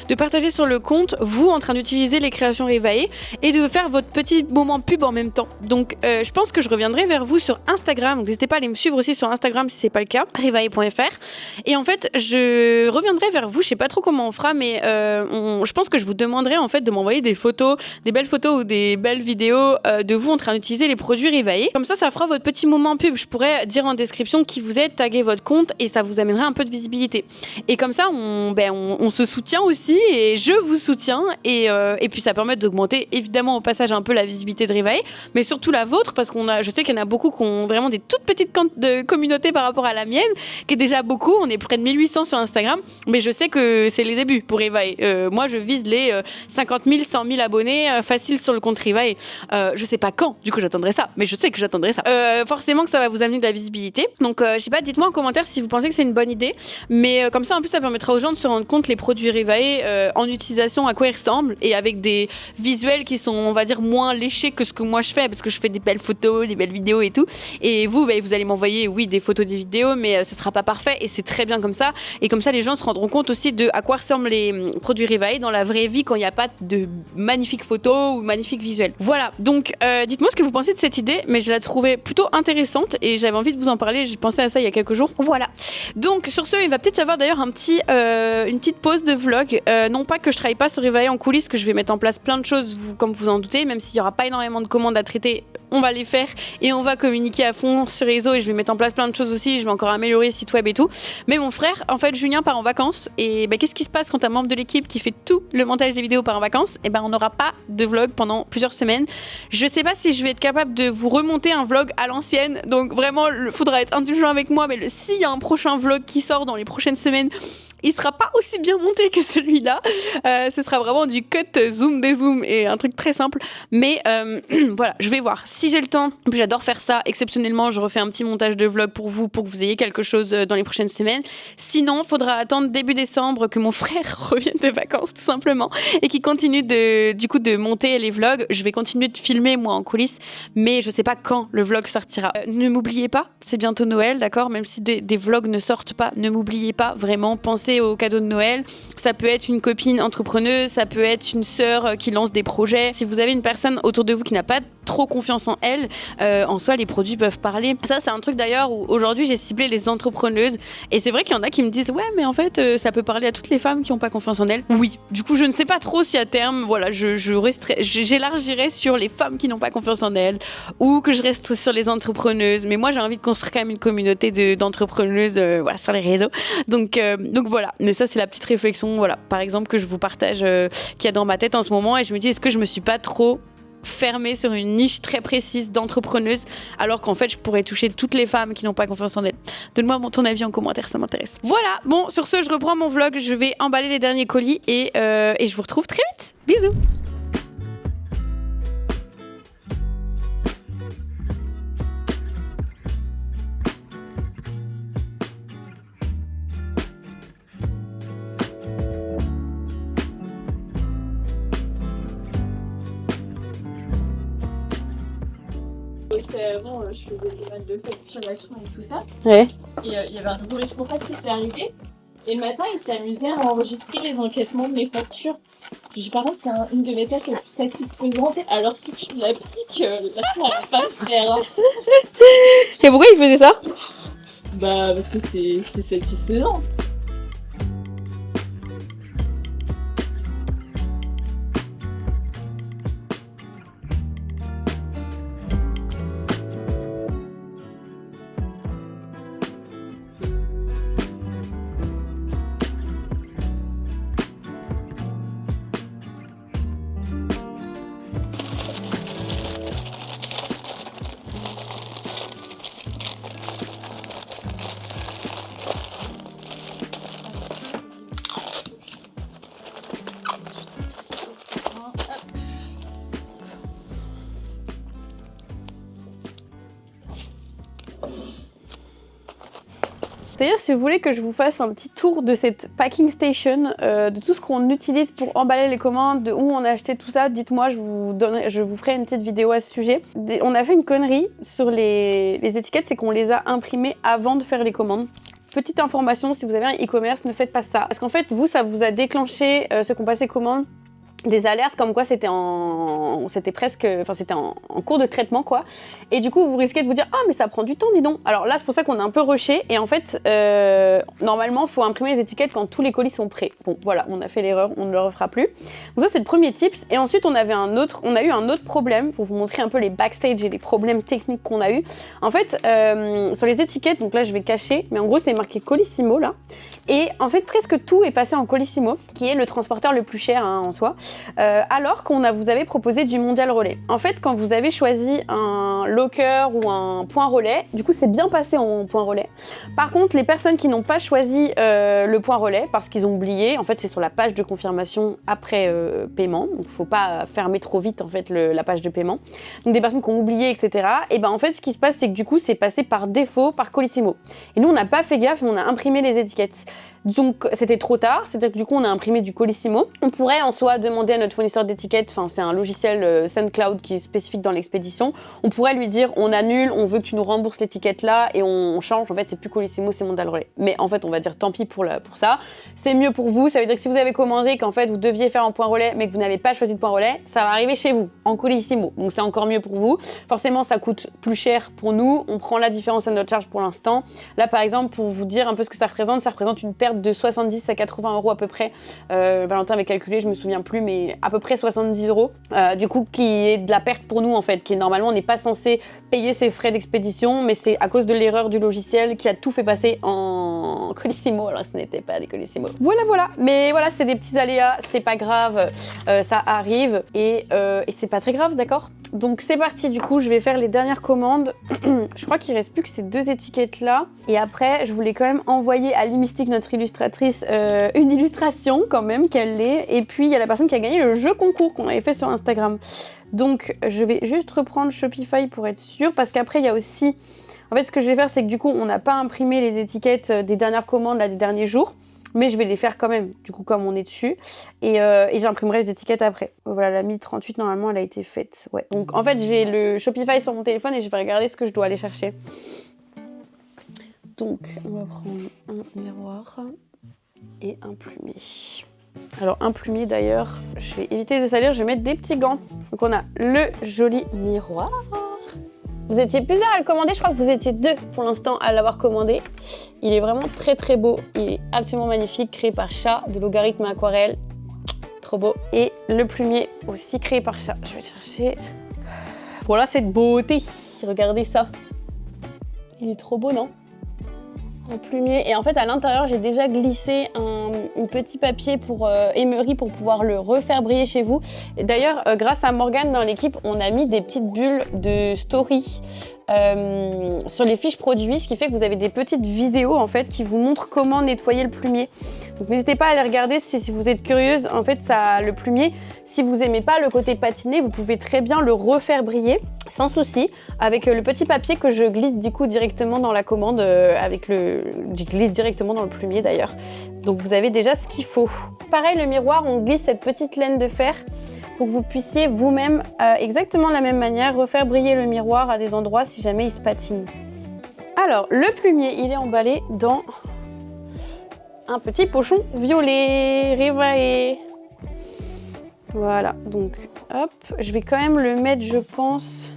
de partager sur le compte, vous en train d'utiliser les créations Rivae et de faire votre petit moment pub en même temps. Donc je pense que je reviendrai vers vous sur Instagram, donc n'hésitez pas à aller me suivre aussi sur Instagram si c'est pas le cas, rivae.fr. Et en fait je reviendrai vers vous, je sais pas trop comment on fera, mais je pense que je vous demanderai en fait de m'envoyer des photos, des belles photos ou des belles vidéos de vous en train d'utiliser les produits Rivae. Comme ça fera votre petit moment pub. Je pourrais dire en description qui vous êtes, taguer votre compte et ça vous amènerait un peu de visibilité. Et comme ça on se soutient aussi et je vous soutiens et puis ça permet d'augmenter évidemment au passage un peu la visibilité de Rivae, mais surtout la vôtre parce je sais qu'il y en a beaucoup qui ont vraiment des toutes petites communautés par rapport à la mienne, qui est déjà beaucoup. On est près de 1800 sur Instagram, mais je sais que c'est les débuts pour Rivae. Moi je vise les 50 000, 100 000 abonnés facile sur le compte Rivae. Je sais pas quand, du coup j'attendrai ça, mais je sais que j'attendrai ça. Forcément que ça va vous amener de la visibilité. Donc je sais pas, dites-moi en commentaire si vous pensez que c'est une bonne idée, mais comme ça en plus ça permettra aux gens de se rendre compte les produits Rivae en utilisation, à quoi ils ressemblent et avec des visuels qui sont, on va dire, moins léchés que ce que moi je fais, parce que je fais des belles photos, des belles vidéos et tout. Et vous, vous allez m'envoyer, oui, des photos, des vidéos, mais ce sera pas parfait et c'est très bien comme ça. Et comme ça, les gens se rendront compte aussi de à quoi ressemblent les produits Rivae dans la vraie vie quand il n'y a pas de magnifiques photos ou magnifiques visuels. Voilà. Donc, dites-moi ce que vous pensez de cette idée, mais je la trouvais plutôt intéressante et j'avais envie de vous en parler. J'ai pensé à ça il y a quelques jours. Voilà. Donc, sur ce, il va peut-être y avoir d'ailleurs une petite pause de vlog. Non pas que je travaille pas sur Rivae en coulisses, que je vais mettre en place plein de choses, comme vous en doutez, même s'il n'y aura pas énormément de commandes à traiter, on va les faire et on va communiquer à fond sur les réseaux et je vais mettre en place plein de choses aussi, je vais encore améliorer le site web et tout. Mais mon frère, en fait, Julien part en vacances et qu'est-ce qui se passe quand un membre de l'équipe qui fait tout le montage des vidéos part en vacances? On n'aura pas de vlog pendant plusieurs semaines. Je sais pas si je vais être capable de vous remonter un vlog à l'ancienne, donc vraiment, il faudra être indulgent avec moi, mais s'il y a un prochain vlog qui sort dans les prochaines semaines, il sera pas aussi bien monté que celui-là. Ce sera vraiment du cut, zoom, dézoom et un truc très simple. Mais voilà, je vais voir. Si j'ai le temps, en plus j'adore faire ça. Exceptionnellement, je refais un petit montage de vlog pour vous ayez quelque chose dans les prochaines semaines. Sinon, faudra attendre début décembre que mon frère revienne de vacances, tout simplement, et qu'il continue de monter les vlogs. Je vais continuer de filmer, moi, en coulisses, mais je sais pas quand le vlog sortira. Ne m'oubliez pas, c'est bientôt Noël, d'accord? Même si des vlogs ne sortent pas, ne m'oubliez pas, vraiment, pensez aux cadeaux de Noël. Ça peut être une copine entrepreneuse, ça peut être une sœur qui lance des projets. Si vous avez une personne autour de vous qui n'a pas trop confiance en elle, en soi les produits peuvent parler. Ça c'est un truc d'ailleurs où aujourd'hui j'ai ciblé les entrepreneuses et c'est vrai qu'il y en a qui me disent ouais mais en fait ça peut parler à toutes les femmes qui n'ont pas confiance en elles. Oui, du coup je ne sais pas trop si à terme voilà j'élargirai sur les femmes qui n'ont pas confiance en elles ou que je reste sur les entrepreneuses, mais moi j'ai envie de construire quand même une communauté d'entrepreneuses voilà, sur les réseaux, donc voilà, mais ça c'est la petite réflexion voilà, par exemple que je vous partage qu'il y a dans ma tête en ce moment et je me dis est-ce que je me suis pas trop fermée sur une niche très précise d'entrepreneuse alors qu'en fait je pourrais toucher toutes les femmes qui n'ont pas confiance en elles. Donne-moi ton avis en commentaire, ça m'intéresse. Voilà, bon sur ce je reprends mon vlog, je vais emballer les derniers colis et je vous retrouve très vite. Bisous. Avant, je faisais des mal de facturation et tout ça. Ouais. Et il y avait un nouveau responsable qui était arrivé. Et le matin, il s'est amusé à enregistrer les encaissements de mes factures. Puis par contre, c'est une de mes tâches les plus satisfaisantes. Alors si tu l'appliques, là, ça va pas le faire. Et pourquoi il faisait ça? Bah, parce que c'est satisfaisant. D'ailleurs, si vous voulez que je vous fasse un petit tour de cette packing station, de tout ce qu'on utilise pour emballer les commandes, de où on a acheté tout ça, dites-moi, je vous ferai une petite vidéo à ce sujet. On a fait une connerie sur les étiquettes, c'est qu'on les a imprimées avant de faire les commandes. Petite information, si vous avez un e-commerce, ne faites pas ça. Parce qu'en fait, vous, ça vous a déclenché, ceux qui ont passé commande, des alertes comme quoi c'était en cours de traitement quoi, et du coup vous risquez de vous dire ah mais ça prend du temps dis donc. Alors là c'est pour ça qu'on a un peu rushé et en fait normalement il faut imprimer les étiquettes quand tous les colis sont prêts. Bon voilà, on a fait l'erreur, on ne le refera plus. Donc ça c'est le premier tips. Et ensuite on a eu un autre problème pour vous montrer un peu les backstage et les problèmes techniques qu'on a eu. En fait sur les étiquettes, donc là je vais cacher, mais en gros c'est marqué Colissimo là. Et en fait, presque tout est passé en Colissimo, qui est le transporteur le plus cher hein, en soi, alors qu'on vous avait proposé du Mondial Relais. En fait, quand vous avez choisi un locker ou un point relais, du coup, c'est bien passé en point relais. Par contre, les personnes qui n'ont pas choisi le point relais, parce qu'ils ont oublié, en fait, c'est sur la page de confirmation après paiement, donc faut pas fermer trop vite en fait la page de paiement. Donc des personnes qui ont oublié, etc. Et ben en fait, ce qui se passe, c'est que du coup, c'est passé par défaut par Colissimo. Et nous, on n'a pas fait gaffe, on a imprimé les étiquettes. Donc c'était trop tard, c'est-à-dire que du coup on a imprimé du Colissimo. On pourrait en soi demander à notre fournisseur d'étiquettes, enfin c'est un logiciel SendCloud qui est spécifique dans l'expédition, on pourrait lui dire on annule, on veut que tu nous rembourses l'étiquette là et on change, en fait c'est plus Colissimo, c'est Mondial Relais. Mais en fait on va dire tant pis pour ça, c'est mieux pour vous, ça veut dire que si vous avez commandé qu'en fait vous deviez faire un point relais mais que vous n'avez pas choisi de point relais, ça va arriver chez vous, en Colissimo, donc c'est encore mieux pour vous. Forcément ça coûte plus cher pour nous, on prend la différence à notre charge pour l'instant. Là par exemple pour vous dire un peu ce que ça représente une perte de 70 à 80 € à peu près. Valentin avait calculé, je me souviens plus, mais à peu près 70 €. Du coup, qui est de la perte pour nous en fait, qui est normalement on n'est pas censé payer ses frais d'expédition, mais c'est à cause de l'erreur du logiciel qui a tout fait passer en Colissimo. Alors ce n'était pas des Colissimo. Voilà. Mais voilà, c'est des petits aléas, c'est pas grave, ça arrive et c'est pas très grave, d'accord? Donc c'est parti, du coup je vais faire les dernières commandes. Je crois qu'il reste plus que ces deux étiquettes là. Et après je voulais quand même envoyer à Limistic, notre illustratrice, une illustration quand même qu'elle l'est. Et puis il y a la personne qui a gagné le jeu concours qu'on avait fait sur Instagram. Donc je vais juste reprendre Shopify pour être sûre, parce qu'après il y a aussi... En fait ce que je vais faire c'est que du coup on n'a pas imprimé les étiquettes des dernières commandes là, des derniers jours. Mais je vais les faire quand même, du coup, comme on est dessus. Et j'imprimerai les étiquettes après. Voilà, la 1038, normalement, elle a été faite. Ouais. Donc, en fait, j'ai le Shopify sur mon téléphone et je vais regarder ce que je dois aller chercher. Donc, on va prendre un miroir et un plumier. Alors, un plumier, d'ailleurs, je vais éviter de salir, je vais mettre des petits gants. Donc, on a le joli miroir. Vous étiez plusieurs à le commander, je crois que vous étiez 2 pour l'instant à l'avoir commandé. Il est vraiment très très beau, il est absolument magnifique, créé par Chat, de logarithme aquarelle, trop beau. Et le plumier aussi créé par Chat, je vais chercher. Voilà cette beauté, regardez ça. Il est trop beau, non? En plumier, et en fait à l'intérieur j'ai déjà glissé un petit papier pour émeri pour pouvoir le refaire briller chez vous. D'ailleurs grâce à Morgane dans l'équipe on a mis des petites bulles de story sur les fiches produits, ce qui fait que vous avez des petites vidéos en fait qui vous montrent comment nettoyer le plumier. Donc n'hésitez pas à les regarder si vous êtes curieuse. En fait le plumier, si vous aimez pas le côté patiné, vous pouvez très bien le refaire briller sans souci avec le petit papier que je glisse du coup directement dans la commande je glisse directement dans le plumier d'ailleurs. Donc vous avez déjà ce qu'il faut. Pareil le miroir, on glisse cette petite laine de fer pour que vous puissiez vous-même, exactement de la même manière, refaire briller le miroir à des endroits si jamais il se patine. Alors, le plumier, il est emballé dans un petit pochon violet, Rivae. Voilà, donc hop, je vais quand même le mettre, je pense,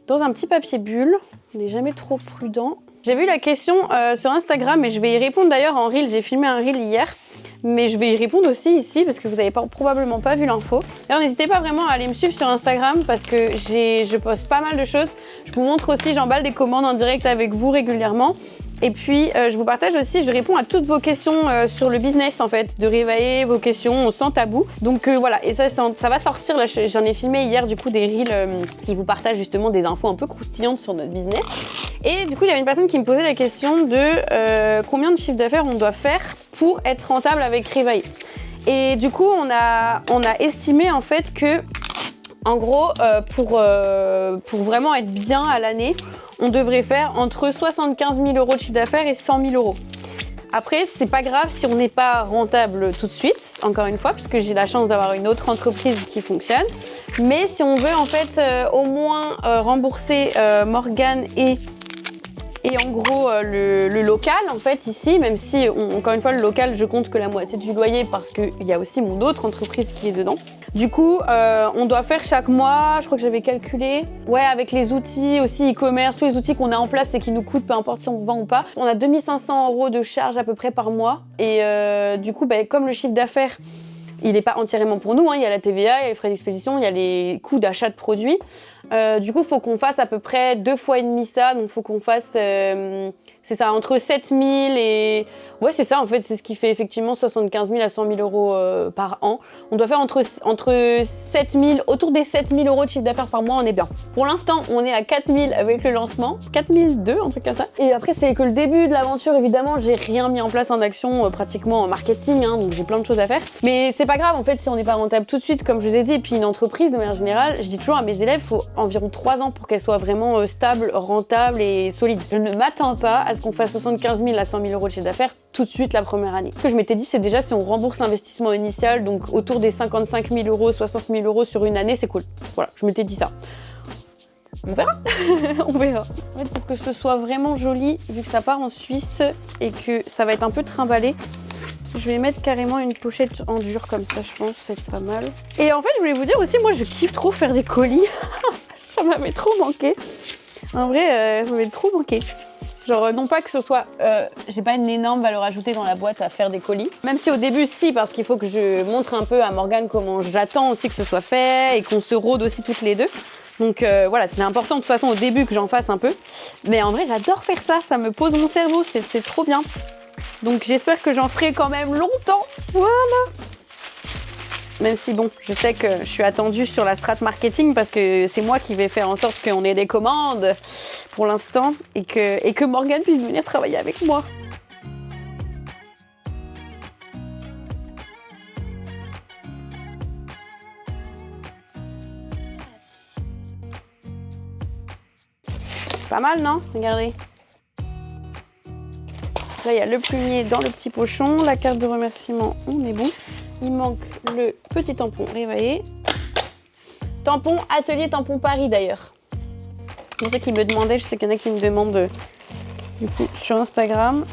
dans un petit papier bulle. On n'est jamais trop prudent. J'ai vu la question sur Instagram et je vais y répondre d'ailleurs en reel. J'ai filmé un reel hier, mais je vais y répondre aussi ici parce que vous n'avez probablement pas vu l'info. D'ailleurs, n'hésitez pas vraiment à aller me suivre sur Instagram parce que je poste pas mal de choses. Je vous montre aussi, j'emballe des commandes en direct avec vous régulièrement. Et puis, je vous partage aussi, je réponds à toutes vos questions sur le business en fait, de réveiller vos questions sans tabou. Donc voilà, et ça va sortir, là j'en ai filmé hier du coup des reels qui vous partagent justement des infos un peu croustillantes sur notre business. Et du coup, il y avait une personne qui me posait la question de combien de chiffre d'affaires on doit faire pour être rentable avec Réveil. Et du coup, on a estimé en fait que, en gros, pour vraiment être bien à l'année, on devrait faire entre 75 000 € de chiffre d'affaires et 100 000 €. Après, c'est pas grave si on n'est pas rentable tout de suite, encore une fois, parce que j'ai la chance d'avoir une autre entreprise qui fonctionne. Mais si on veut en fait au moins rembourser Morgane et en gros le local en fait ici, même si encore une fois le local je compte que la moitié du loyer parce qu'il y a aussi mon autre entreprise qui est dedans. Du coup on doit faire chaque mois, je crois que j'avais calculé, ouais, avec les outils aussi e-commerce, tous les outils qu'on a en place et qui nous coûtent peu importe si on vend ou pas. On a 2500 € de charges à peu près par mois et du coup comme le chiffre d'affaires il n'est pas entièrement pour nous, hein. Il y a la TVA, il y a les frais d'expédition, il y a les coûts d'achat de produits. Du coup, il faut qu'on fasse à peu près 2,5 fois ça. Donc, il faut qu'on fasse, c'est ça, entre 7 000 et... Ouais, c'est ça, en fait, c'est ce qui fait effectivement 75 000 à 100 000 € par an. On doit faire entre 7 000, autour des 7 000 € de chiffre d'affaires par mois, on est bien. Pour l'instant, on est à 4 000 avec le lancement, 4 002, un truc comme ça. Et après, c'est que le début de l'aventure, évidemment, j'ai rien mis en place en action, pratiquement en marketing, hein, donc j'ai plein de choses à faire. Mais c'est pas grave, en fait, si on n'est pas rentable tout de suite, comme je vous ai dit, et puis une entreprise, de manière générale, je dis toujours à mes élèves, il faut environ 3 ans pour qu'elle soit vraiment stable, rentable et solide. Je ne m'attends pas à ce qu'on fasse 75 000 à 100 000 € de chiffre d'affaires tout de suite la première année. Ce que je m'étais dit, c'est déjà si on rembourse l'investissement initial, donc autour des 55 000 €, 60 000 € sur une année, c'est cool. Voilà, je m'étais dit ça. On verra. On verra. En fait, pour que ce soit vraiment joli, vu que ça part en Suisse et que ça va être un peu trimballé, je vais mettre carrément une pochette en dur comme ça, je pense, c'est pas mal. Et en fait, je voulais vous dire aussi, moi je kiffe trop faire des colis. Ça m'avait trop manqué. En vrai, ça m'avait trop manqué. Genre, non pas que ce soit... j'ai pas une énorme valeur ajoutée dans la boîte à faire des colis. Même si au début, si, parce qu'il faut que je montre un peu à Morgane comment j'attends aussi que ce soit fait et qu'on se rôde aussi toutes les deux. Donc voilà, c'est important de toute façon au début que j'en fasse un peu. Mais en vrai, j'adore faire ça, ça me pose mon cerveau, c'est trop bien. Donc j'espère que j'en ferai quand même longtemps. Voilà. Même si bon, je sais que je suis attendue sur la strat marketing parce que c'est moi qui vais faire en sorte qu'on ait des commandes pour l'instant et que Morgane puisse venir travailler avec moi. Pas mal, non? Regardez. Là, il y a le plumier dans le petit pochon, la carte de remerciement, on est bon. Il manque le petit tampon réveillé. Tampon Atelier Tampon Paris d'ailleurs. Pour ceux qui me demandaient, je sais qu'il y en a qui me demandent du coup sur Instagram.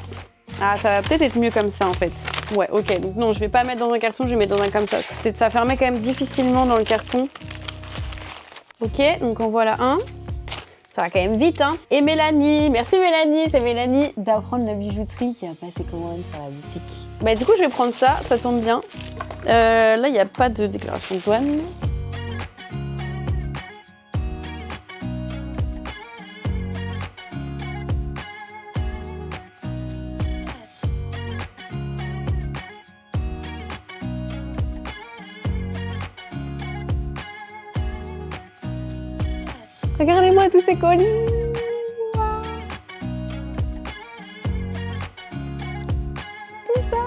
Ah, ça va peut-être être mieux comme ça en fait. Ouais, ok. Donc non, je vais pas mettre dans un carton, je vais mettre dans un comme ça. Ça fermait quand même difficilement dans le carton. Ok, donc en voilà un. Ça va quand même vite, hein. Et Mélanie, merci Mélanie, c'est Mélanie d'Apprendre la bijouterie qui a passé commande sur la boutique. Bah du coup, je vais prendre ça tombe bien. Là, il n'y a pas de déclaration de douane. Regardez-moi tous ces colis. Tout ça.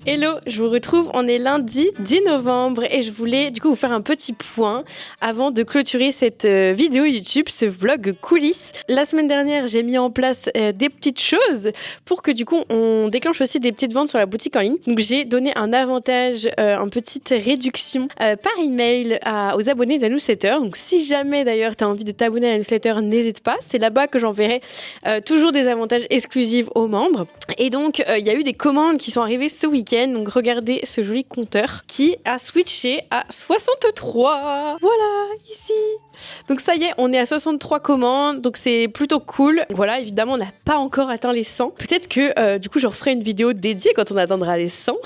Hello, je vous retrouve, on est lundi 10 novembre et je voulais du coup vous faire un petit point avant de clôturer cette vidéo YouTube, ce vlog coulisses. La semaine dernière, j'ai mis en place des petites choses pour que du coup on déclenche aussi des petites ventes sur la boutique en ligne. Donc j'ai donné un avantage, une petite réduction par email aux abonnés de la newsletter. Donc si jamais d'ailleurs tu as envie de t'abonner à la newsletter, n'hésite pas, c'est là-bas que j'enverrai toujours des avantages exclusifs aux membres. Et donc il y a eu des commandes qui sont arrivées ce week-end. Donc regardez ce joli compteur qui a switché à 63. Voilà, ici. Donc ça y est, on est à 63 commandes, donc c'est plutôt cool. Voilà, évidemment, on n'a pas encore atteint les 100. Peut-être que du coup, je referai une vidéo dédiée quand on atteindra les 100.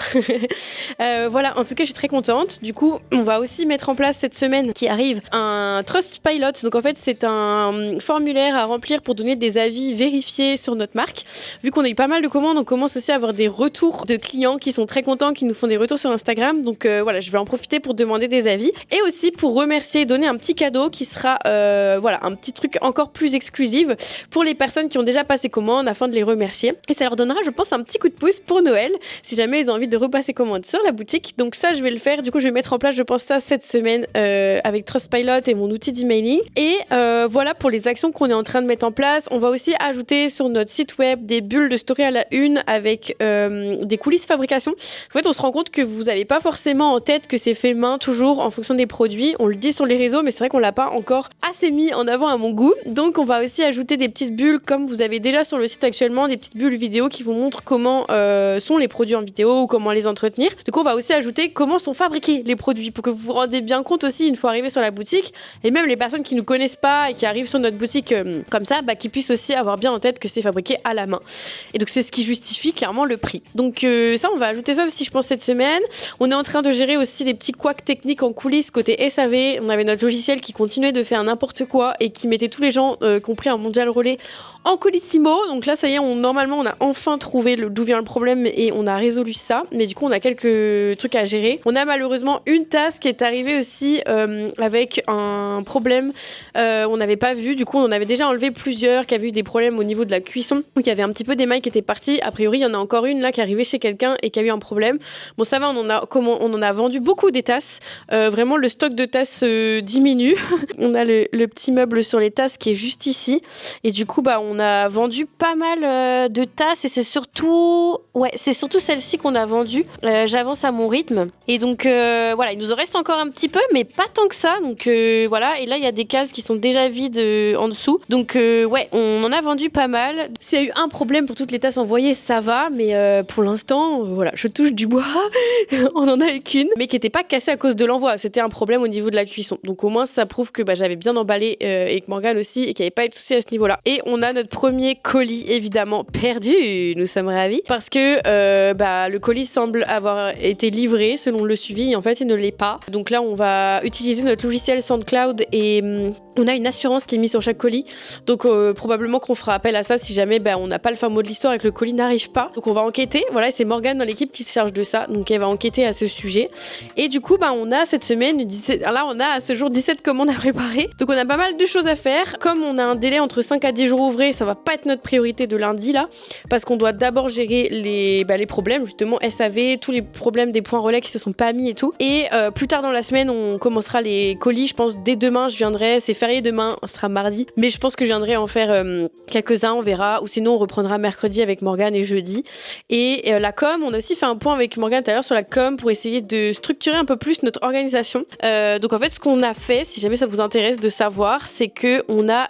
Voilà, en tout cas, je suis très contente. Du coup, on va aussi mettre en place cette semaine qui arrive un Trustpilot. Donc en fait, c'est un formulaire à remplir pour donner des avis vérifiés sur notre marque. Vu qu'on a eu pas mal de commandes, on commence aussi à avoir des retours de clients qui sont très contents, qui nous font des retours sur Instagram. Donc voilà, je vais en profiter pour demander des avis et aussi pour remercier, donner un petit cadeau qui sera voilà, un petit truc encore plus exclusif pour les personnes qui ont déjà passé commande afin de les remercier. Et ça leur donnera, je pense, un petit coup de pouce pour Noël si jamais ils ont envie de repasser commande sur la boutique. Donc ça, je vais le faire. Du coup, je vais mettre en place, je pense, ça cette semaine avec Trustpilot et mon outil d'emailing. Et voilà pour les actions qu'on est en train de mettre en place. On va aussi ajouter sur notre site web des bulles de story à la une avec des coulisses fabrication. En fait, on se rend compte que vous n'avez pas forcément en tête que c'est fait main toujours en fonction des produits. On le dit sur les réseaux, mais c'est vrai qu'on l'a pas encore assez mis en avant à mon goût. Donc on va aussi ajouter des petites bulles comme vous avez déjà sur le site actuellement, des petites bulles vidéo qui vous montrent comment sont les produits en vidéo ou comment les entretenir. Donc on va aussi ajouter comment sont fabriqués les produits pour que vous vous rendez bien compte aussi une fois arrivé sur la boutique, et même les personnes qui ne nous connaissent pas et qui arrivent sur notre boutique comme ça, qui puissent aussi avoir bien en tête que c'est fabriqué à la main. Et donc c'est ce qui justifie clairement le prix. Donc ça, on va ajouter ça aussi, je pense, cette semaine. On est en train de gérer aussi des petits couacs techniques en coulisses côté SAV. On avait notre logiciel qui continuait de faire n'importe quoi et qui mettait tous les gens qui ont pris un mondial relais en colissimo. Donc là, ça y est, normalement, on a enfin trouvé d'où vient le problème et on a résolu ça. Mais du coup, on a quelques trucs à gérer. On a malheureusement une tasse qui est arrivée aussi avec un problème. On n'avait pas vu. Du coup, on avait déjà enlevé plusieurs qui avaient eu des problèmes au niveau de la cuisson. Donc, il y avait un petit peu d'émail qui était parti. A priori, il y en a encore une là qui est arrivée chez quelqu'un et qui a eu un problème. Bon, ça va, on en a vendu beaucoup des tasses. Vraiment, le stock de tasses diminue. On a le petit meuble sur les tasses qui est juste ici. Et du coup, on a vendu pas mal de tasses et c'est surtout celle-ci qu'on a vendue. J'avance à mon rythme. Et donc, voilà, il nous en reste encore un petit peu, mais pas tant que ça. Donc, voilà. Et là, il y a des cases qui sont déjà vides en dessous. Donc, ouais, on en a vendu pas mal. S'il y a eu un problème pour toutes les tasses envoyées, ça va. Mais pour l'instant, voilà, je touche du bois. On en a eu qu'une, mais qui n'était pas cassée à cause de l'envoi. C'était un problème au niveau de la cuisson. Donc, au moins, ça prouve que j'avais bien emballé et que Morgane aussi, et qu'il n'y avait pas eu de soucis à ce niveau-là. Et on a notre premier colis, évidemment, perdu. Nous sommes ravis parce que le colis semble avoir été livré selon le suivi. Et en fait, il ne l'est pas. Donc là, on va utiliser notre logiciel SoundCloud et on a une assurance qui est mise sur chaque colis. Donc probablement qu'on fera appel à ça si jamais on n'a pas le fin mot de l'histoire et que le colis n'arrive pas. Donc on va enquêter. Voilà, c'est Morgane dans l'équipe qui se charge de ça. Donc elle va enquêter à ce sujet. Et du coup, on a cette semaine, on a à ce jour 17 commandes à préparer. Donc on a pas mal de choses à faire. Comme on a un délai entre 5 à 10 jours ouvrés, ça va pas être notre priorité de lundi là. Parce qu'on doit d'abord gérer les problèmes, justement SAV, tous les problèmes des points relais qui se sont pas mis et tout. Et plus tard dans la semaine, on commencera les colis. Je pense dès demain, je viendrai. C'est férié demain, ce sera mardi. Mais je pense que je viendrai en faire quelques-uns, on verra. Ou sinon, on reprendra mercredi avec Morgane et jeudi. Et la com, on a aussi fait un point avec Morgane tout à l'heure sur la com pour essayer de structurer un peu plus notre organisation. Donc en fait, ce qu'on a fait, si jamais ça vous intéresse de savoir, c'est que on a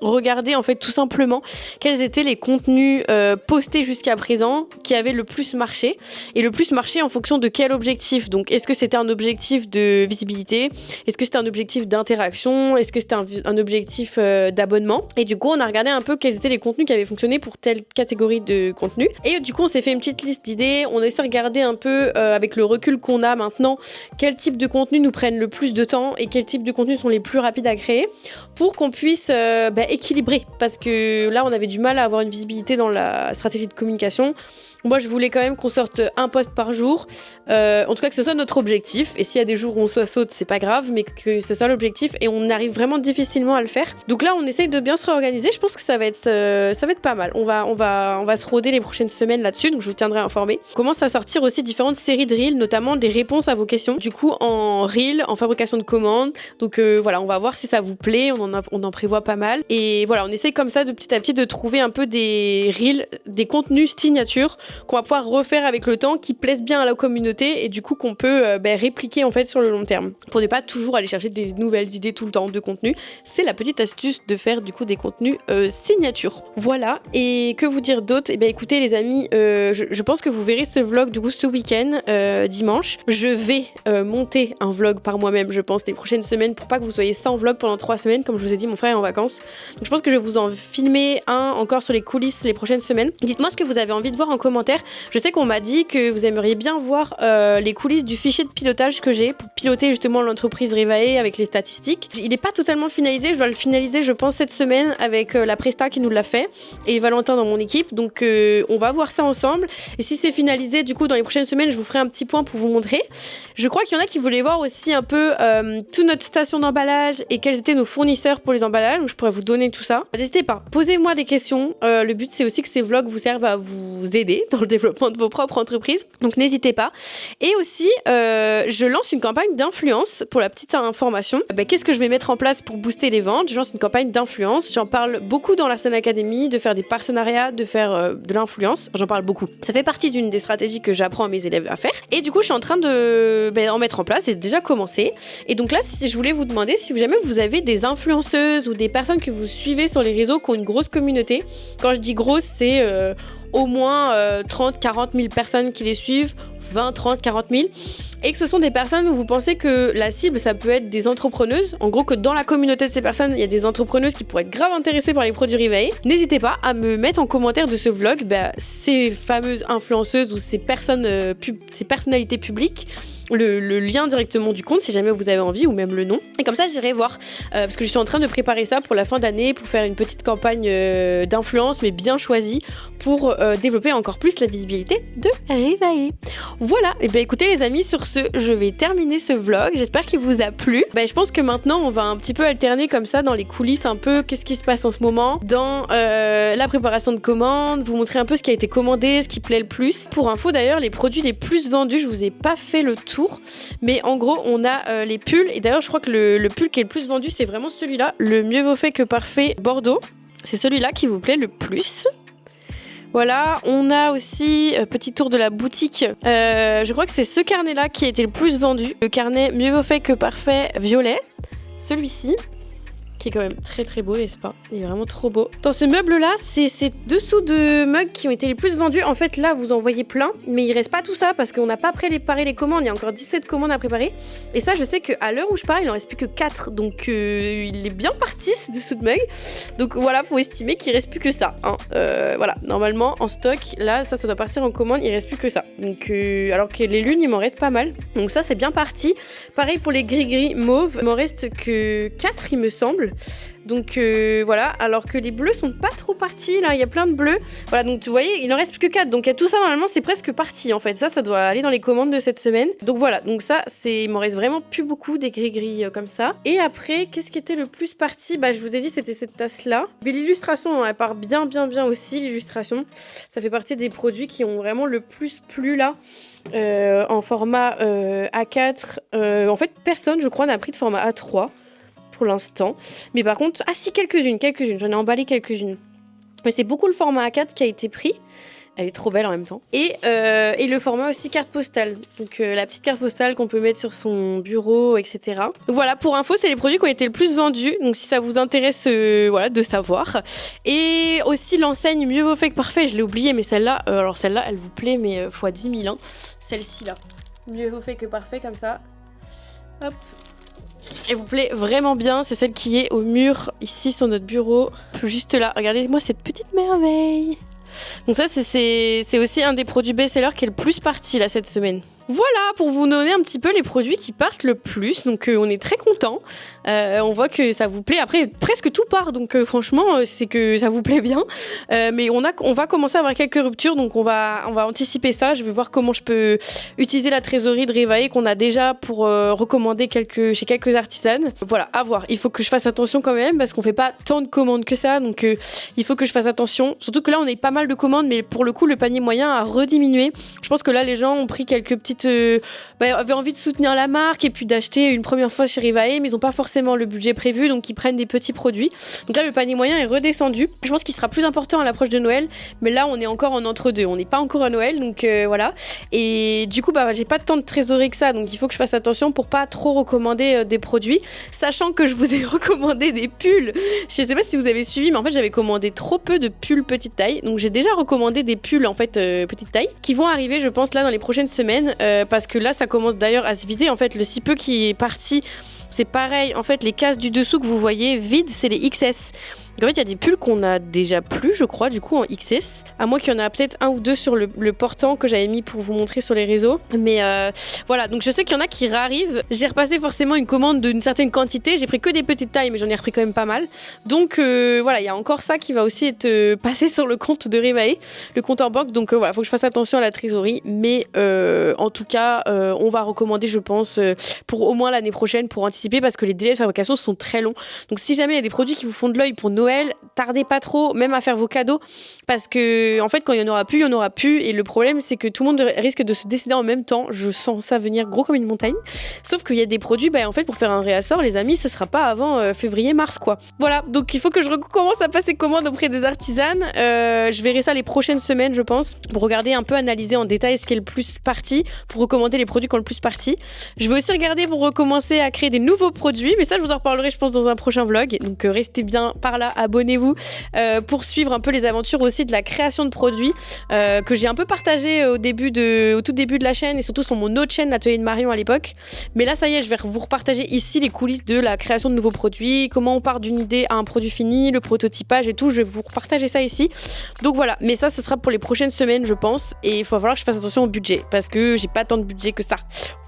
regardé en fait tout simplement quels étaient les contenus postés jusqu'à présent qui avaient le plus marché. Et le plus marché en fonction de quel objectif. Donc est-ce que c'était un objectif de visibilité? Est-ce que c'était un objectif d'interaction? Est-ce que c'était un objectif d'abonnement? Et du coup, on a regardé un peu quels étaient les contenus qui avaient fonctionné pour telle catégorie de contenu. Et du coup, on s'est fait une petite liste d'idées. On a essayé de regarder un peu avec le recul qu'on a maintenant quel type de contenu nous prennent le plus de temps et quel type de contenus sont les plus rapides à créer pour qu'on puisse équilibrer. Parce que là, on avait du mal à avoir une visibilité dans la stratégie de communication. Moi, je voulais quand même qu'on sorte un post par jour. En tout cas, que ce soit notre objectif. Et s'il y a des jours où on se saute, c'est pas grave, mais que ce soit l'objectif. Et on arrive vraiment difficilement à le faire. Donc là, on essaye de bien se réorganiser. Je pense que ça va être pas mal. On va se rôder les prochaines semaines là-dessus. Donc je vous tiendrai informé. On commence à sortir aussi différentes séries de reels, notamment des réponses à vos questions. Du coup, en reel, en fabrication de commandes. Donc voilà, on va voir si ça vous plaît. On en prévoit pas mal. Et voilà, on essaye comme ça de petit à petit de trouver un peu des reels, des contenus signature qu'on va pouvoir refaire avec le temps, qui plaisent bien à la communauté et du coup qu'on peut répliquer en fait sur le long terme. Pour ne pas toujours aller chercher des nouvelles idées tout le temps de contenu, c'est la petite astuce de faire du coup des contenus signature. Voilà, et que vous dire d'autre? Et écoutez les amis, je pense que vous verrez ce vlog du coup ce week-end, dimanche. Je vais monter un vlog par moi-même, je pense, les prochaines semaines pour pas que vous soyez sans vlog pendant 3 semaines. Comme je vous ai dit, mon frère est en vacances. Donc je pense que je vais vous en filmer un encore sur les coulisses les prochaines semaines. Dites-moi ce que vous avez envie de voir en commentaire. Je sais qu'on m'a dit que vous aimeriez bien voir les coulisses du fichier de pilotage que j'ai pour piloter justement l'entreprise Revae avec les statistiques. Il n'est pas totalement finalisé, je dois le finaliser je pense cette semaine avec la Presta qui nous l'a fait et Valentin dans mon équipe. Donc on va voir ça ensemble et si c'est finalisé du coup dans les prochaines semaines je vous ferai un petit point pour vous montrer. Je crois qu'il y en a qui voulaient voir aussi un peu toute notre station d'emballage et quels étaient nos fournisseurs pour les emballages. Donc je pourrais vous donner tout ça. N'hésitez pas, posez-moi des questions. Le but c'est aussi que ces vlogs vous servent à vous aider dans le développement de vos propres entreprises. Donc n'hésitez pas. Et aussi, je lance une campagne d'influence pour la petite information. Qu'est-ce que je vais mettre en place pour booster les ventes? Je lance une campagne d'influence. J'en parle beaucoup dans l'Arsène Academy, de faire des partenariats, de faire de l'influence. J'en parle beaucoup. Ça fait partie d'une des stratégies que j'apprends à mes élèves à faire. Et du coup, je suis en train de en mettre en place. C'est déjà commencé. Et donc là, si je voulais vous demander si jamais vous avez des influenceuses ou des personnes que vous suivez sur les réseaux qui ont une grosse communauté. Quand je dis grosse, c'est au moins 30, 40 000 personnes qui les suivent, 20, 30, 40 000, et que ce sont des personnes où vous pensez que la cible, ça peut être des entrepreneuses, en gros que dans la communauté de ces personnes, il y a des entrepreneuses qui pourraient être grave intéressées par les produits Revae, n'hésitez pas à me mettre en commentaire de ce vlog ces fameuses influenceuses ou ces personnes, ces personnalités publiques, le lien directement du compte si jamais vous avez envie, ou même le nom, et comme ça j'irai voir, parce que je suis en train de préparer ça pour la fin d'année, pour faire une petite campagne d'influence, mais bien choisie, pour développer encore plus la visibilité de Revae. Voilà, et écoutez les amis, sur ce, je vais terminer ce vlog, j'espère qu'il vous a plu. Je pense que maintenant, on va un petit peu alterner comme ça dans les coulisses un peu, qu'est-ce qui se passe en ce moment, dans la préparation de commandes, vous montrer un peu ce qui a été commandé, ce qui plaît le plus. Pour info d'ailleurs, les produits les plus vendus, je vous ai pas fait le tour, mais en gros, on a les pulls, et d'ailleurs, je crois que le pull qui est le plus vendu, c'est vraiment celui-là, le Mieux vaut fait que parfait Bordeaux. C'est celui-là qui vous plaît le plus. Voilà, on a aussi, petit tour de la boutique, je crois que c'est ce carnet-là qui a été le plus vendu. Le carnet Mieux vaut fait que parfait violet, celui-ci, qui est quand même très très beau, n'est-ce pas? Il est vraiment trop beau. Dans ce meuble-là, c'est ces dessous de mugs qui ont été les plus vendus. En fait, là, vous en voyez plein, mais il reste pas tout ça parce qu'on n'a pas préparé les commandes. Il y a encore 17 commandes à préparer. Et ça, je sais qu'à l'heure où je parle, il en reste plus que 4. Donc, il est bien parti, ce dessous de mug. Donc voilà, faut estimer qu'il reste plus que ça. Voilà, normalement, en stock, là, ça doit partir en commande. Il reste plus que ça. Donc, alors que les lunes, il m'en reste pas mal. Donc ça, c'est bien parti. Pareil pour les gris-gris mauves. Il m'en reste que 4, il me semble. Donc voilà, alors que les bleus sont pas trop partis, là il y a plein de bleus. Voilà, donc tu voyez, il en reste plus que 4, donc tout ça normalement c'est presque parti en fait. Ça doit aller dans les commandes de cette semaine. Donc voilà, donc ça il m'en reste vraiment plus beaucoup des gris-gris comme ça. Et après, qu'est-ce qui était le plus parti? Je vous ai dit c'était cette tasse là. Mais l'illustration, elle part bien aussi, l'illustration. Ça fait partie des produits qui ont vraiment le plus plu là. En format A4. En fait, personne je crois n'a pris de format A3. Pour l'instant, mais par contre, si quelques-unes, j'en ai emballé quelques-unes, mais c'est beaucoup le format A4 qui a été pris. Elle est trop belle en même temps. Et le format aussi carte postale. Donc la petite carte postale qu'on peut mettre sur son bureau, etc. Donc voilà, pour info, c'est les produits qui ont été le plus vendus. Donc si ça vous intéresse de savoir. Et aussi l'enseigne Mieux vaut fait que parfait. Je l'ai oublié, mais celle-là, elle vous plaît, mais x 10 000. Celle-ci là. Mieux vaut fait que parfait, comme ça. Hop. Elle vous plaît vraiment bien, c'est celle qui est au mur ici sur notre bureau, juste là. Regardez-moi cette petite merveille. Donc ça c'est aussi un des produits best-sellers qui est le plus parti là cette semaine. Voilà, pour vous donner un petit peu les produits qui partent le plus. Donc on est très contents. On voit que ça vous plaît. Après, presque tout part. Donc franchement, c'est que ça vous plaît bien. Mais on va commencer à avoir quelques ruptures. Donc on va anticiper ça. Je vais voir comment je peux utiliser la trésorerie de Revae qu'on a déjà pour recommander chez quelques artisanes. Voilà, à voir. Il faut que je fasse attention quand même parce qu'on fait pas tant de commandes que ça. Donc il faut que je fasse attention. Surtout que là, on a pas mal de commandes. Mais pour le coup, le panier moyen a rediminué. Je pense que là, les gens ont pris quelques petites avaient envie de soutenir la marque et puis d'acheter une première fois chez Revae, mais ils n'ont pas forcément le budget prévu, donc ils prennent des petits produits. Donc là, le panier moyen est redescendu. Je pense qu'il sera plus important à l'approche de Noël, mais là, on est encore en entre-deux. On n'est pas encore à Noël, donc voilà. Et du coup, j'ai pas tant de trésorerie que ça, donc il faut que je fasse attention pour pas trop recommander des produits, sachant que je vous ai recommandé des pulls. Je sais pas si vous avez suivi, mais en fait, j'avais commandé trop peu de pulls petite taille, donc j'ai déjà recommandé des pulls en fait petite taille, qui vont arriver, je pense, là dans les prochaines semaines. Parce que là ça commence d'ailleurs à se vider. En fait, le si peu qui est parti, c'est pareil. En fait, les cases du dessous que vous voyez vides, c'est les XS. Donc en fait, il y a des pulls qu'on a déjà plus, je crois, du coup en XS. À moins qu'il y en a peut-être un ou deux sur le portant que j'avais mis pour vous montrer sur les réseaux. Mais voilà, donc je sais qu'il y en a qui réarrivent. J'ai repassé forcément une commande d'une certaine quantité. J'ai pris que des petites tailles, mais j'en ai repris quand même pas mal. Donc voilà, il y a encore ça qui va aussi être passé sur le compte de Revae, le compte en banque. Donc voilà, faut que je fasse attention à la trésorerie. Mais en tout cas, on va recommander, je pense, pour au moins l'année prochaine, pour anticiper, parce que les délais de fabrication sont très longs. Donc si jamais il y a des produits qui vous font de l'œil pour Noël, tardez pas trop, même à faire vos cadeaux, parce que en fait, quand il y en aura plus, il y en aura plus. Et le problème, c'est que tout le monde risque de se décider en même temps. Je sens ça venir gros comme une montagne. Sauf qu'il y a des produits, en fait, pour faire un réassort, les amis, ce sera pas avant février-mars, quoi. Voilà, donc il faut que je recommence à passer commande auprès des artisanes. Je verrai ça les prochaines semaines, je pense, pour regarder un peu, analyser en détail ce qui est le plus parti, pour recommander les produits qui ont le plus parti. Je vais aussi regarder pour recommencer à créer des nouveaux produits, mais ça, je vous en reparlerai, je pense, dans un prochain vlog. Donc restez bien par là, abonnez-vous pour suivre un peu les aventures aussi de la création de produits que j'ai un peu partagé au tout début de la chaîne et surtout sur mon autre chaîne, l'atelier de Marion à l'époque. Mais là, ça y est, je vais vous repartager ici les coulisses de la création de nouveaux produits, comment on part d'une idée à un produit fini, le prototypage et tout. Je vais vous repartager ça ici. Donc voilà, mais ça, ce sera pour les prochaines semaines, je pense. Et il va falloir que je fasse attention au budget parce que j'ai pas tant de budget que ça.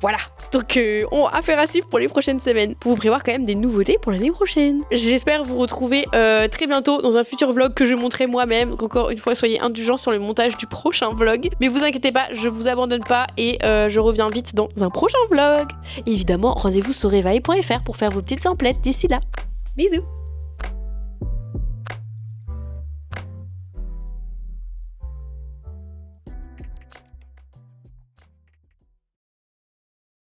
Voilà. Donc on a affaire à suivre pour les prochaines semaines pour vous prévoir quand même des nouveautés pour l'année prochaine. J'espère vous retrouver très bientôt dans un futur vlog que je montrerai moi-même. Donc encore une fois, soyez indulgents sur le montage du prochain vlog. Mais vous inquiétez pas, je vous abandonne pas et je reviens vite dans un prochain vlog. Et évidemment, rendez-vous sur revae.fr pour faire vos petites emplettes d'ici là. Bisous.